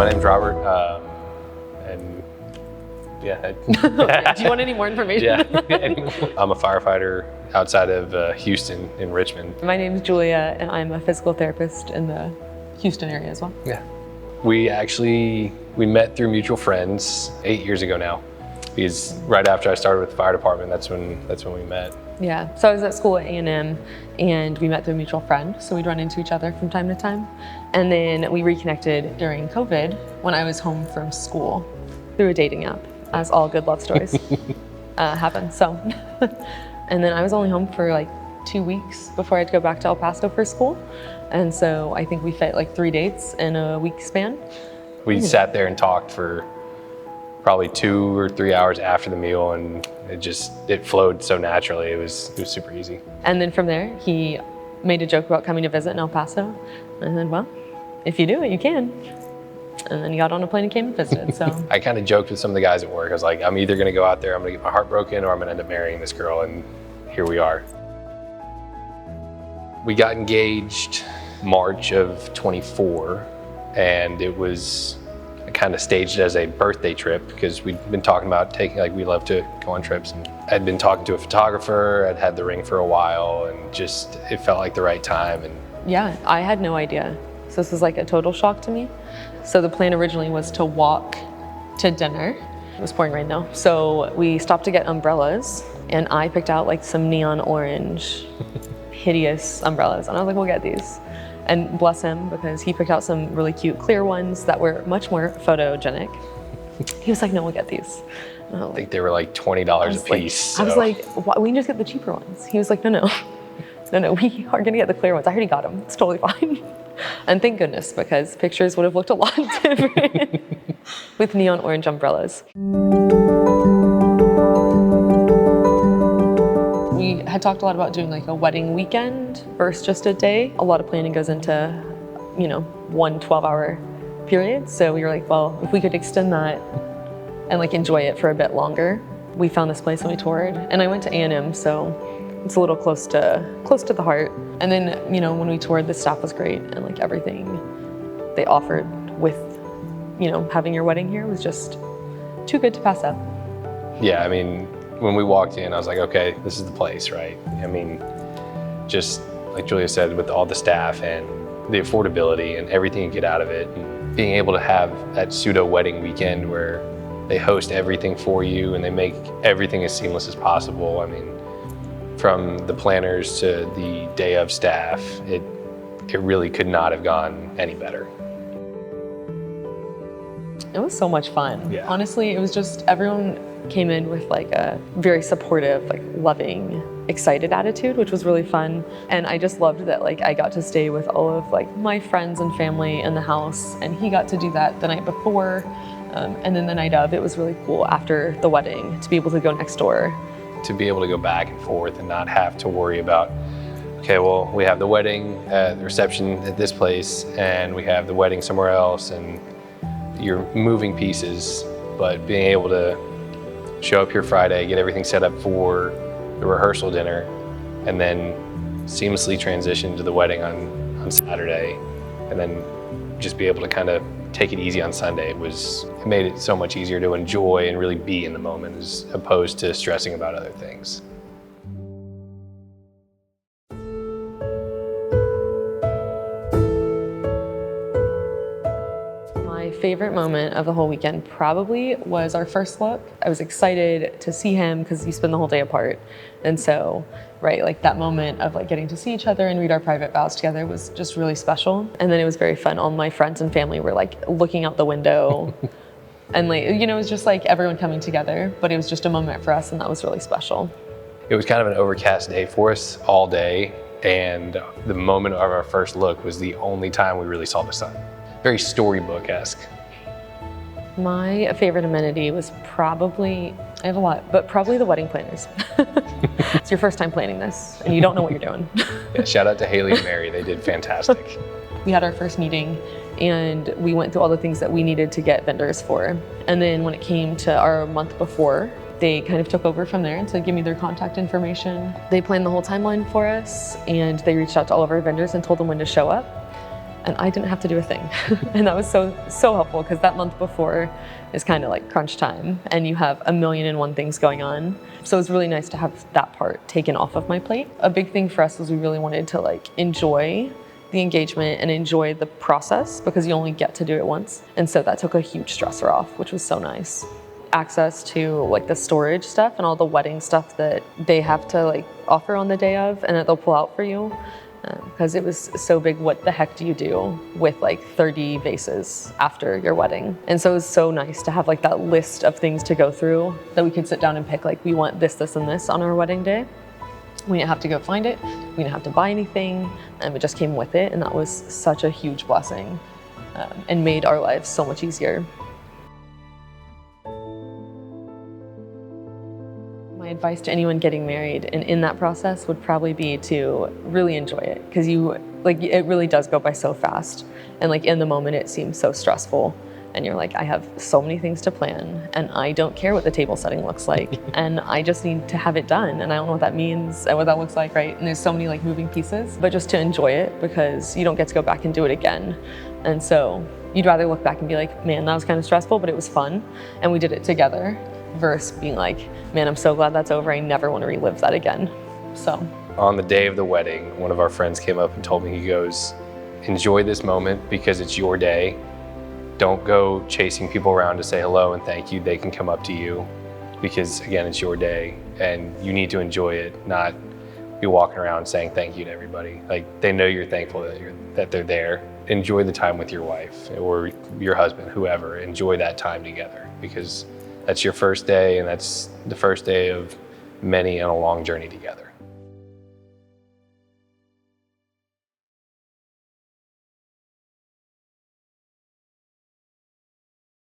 My name's Robert, and yeah. Do you want any more information? Yeah. I'm a firefighter outside of Houston in Richmond. My name's Julia, and I'm a physical therapist in the Houston area as well. Yeah. We met through mutual friends 8 years ago now. Because right after I started with the fire department, that's when we met. Yeah, so I was at school at A&M, and we met through a mutual friend, so we'd run into each other from time to time. And then we reconnected during COVID when I was home from school through a dating app, as all good love stories happen. So, and then I was only home for like 2 weeks before I had to go back to El Paso for school. And so I think we fit like 3 dates in a week span. We sat there and talked for probably 2 or 3 hours after the meal, and it flowed so naturally. It was super easy. And then from there, he made a joke about coming to visit in El Paso. And then, well, if you do it, you can. And then he got on a plane and came and visited, so. I kind of joked with some of the guys at work. I was like, I'm either gonna go out there, I'm gonna get my heart broken, or I'm gonna end up marrying this girl, and here we are. We got engaged March of 24, and it was kind of staged as a birthday trip because we'd been talking about we love to go on trips, and I'd been talking to a photographer. I'd had the ring for a while, and just it felt like the right time. And yeah, I had no idea. So this was like a total shock to me. So the plan originally was to walk to dinner. It was pouring rain though. So we stopped to get umbrellas, and I picked out like some neon orange, hideous umbrellas. And I was like, we'll get these. And bless him, because he picked out some really cute clear ones that were much more photogenic. He was like, no, we'll get these. I think they were like $20 a piece. I was like, we can just get the cheaper ones. He was like, no, we are gonna get the clear ones. I already got them, it's totally fine. And thank goodness, because pictures would have looked a lot different with neon orange umbrellas. We had talked a lot about doing like a wedding weekend versus just a day. A lot of planning goes into, 1 12-hour period. So we were like, well, if we could extend that and like enjoy it for a bit longer. We found this place and we toured, and I went to A&M, so it's a little close to the heart. And then, when we toured, the staff was great, and like everything they offered with, having your wedding here was just too good to pass up. Yeah, I mean, when we walked in, I was like, okay, this is the place, right? I mean, just like Julia said, with all the staff and the affordability and everything you get out of it, and being able to have that pseudo wedding weekend where they host everything for you and they make everything as seamless as possible. I mean, from the planners to the day of staff, it really could not have gone any better. It was so much fun. Yeah. Honestly, it was just everyone came in with like a very supportive, like loving, excited attitude, which was really fun. And I just loved that like I got to stay with all of like my friends and family in the house, and he got to do that the night before. And then the night of, it was really cool after the wedding to be able to go next door. To be able to go back and forth and not have to worry about, okay, well, we have the wedding, the reception at this place, and we have the wedding somewhere else, and you're moving pieces, but being able to show up here Friday, get everything set up for the rehearsal dinner, and then seamlessly transition to the wedding on Saturday, and then just be able to kind of take it easy on Sunday. It made it so much easier to enjoy and really be in the moment as opposed to stressing about other things. My favorite moment of the whole weekend probably was our first look. I was excited to see him because you spend the whole day apart. And so, right, like that moment of like getting to see each other and read our private vows together was just really special. And then it was very fun. All my friends and family were like looking out the window and like, it was just like everyone coming together, but it was just a moment for us, and that was really special. It was kind of an overcast day for us all day, and the moment of our first look was the only time we really saw the sun. Very storybook-esque. My favorite amenity was probably, I have a lot, but probably the wedding planners. It's your first time planning this, and you don't know what you're doing. Yeah, shout out to Haley and Mary, they did fantastic. We had our first meeting, and we went through all the things that we needed to get vendors for. And then when it came to our month before, they kind of took over from there and said, give me their contact information. They planned the whole timeline for us, and they reached out to all of our vendors and told them when to show up. and I didn't have to do a thing. And that was so helpful, because that month before is kind of like crunch time and you have 1,000,001 things going on. So it was really nice to have that part taken off of my plate. A big thing for us was we really wanted to like enjoy the engagement and enjoy the process, because you only get to do it once. And so that took a huge stressor off, which was so nice. Access to like the storage stuff and all the wedding stuff that they have to like offer on the day of and that they'll pull out for you. Because it was so big, what the heck do you do with like 30 vases after your wedding? And so it was so nice to have like that list of things to go through that we could sit down and pick, like we want this, this, and this on our wedding day. We didn't have to go find it. We didn't have to buy anything, and it just came with it. And that was such a huge blessing, and made our lives so much easier. My advice to anyone getting married and in that process would probably be to really enjoy it, because it really does go by so fast, and like in the moment it seems so stressful, and you're like, I have so many things to plan and I don't care what the table setting looks like and I just need to have it done, and I don't know what that means and what that looks like, right? And there's so many like moving pieces, but just to enjoy it, because you don't get to go back and do it again. And so you'd rather look back and be like, man, that was kind of stressful, but it was fun and we did it together, versus being like, man, I'm so glad that's over. I never want to relive that again. So On the day of the wedding, one of our friends came up and told me, he goes, enjoy this moment because it's your day. Don't go chasing people around to say hello and thank you. They can come up to you, because again, it's your day and you need to enjoy it, not be walking around saying thank you to everybody. Like, they know you're thankful that they're there. Enjoy the time with your wife or your husband, whoever. Enjoy that time together, because that's your first day, and that's the first day of many on a long journey together.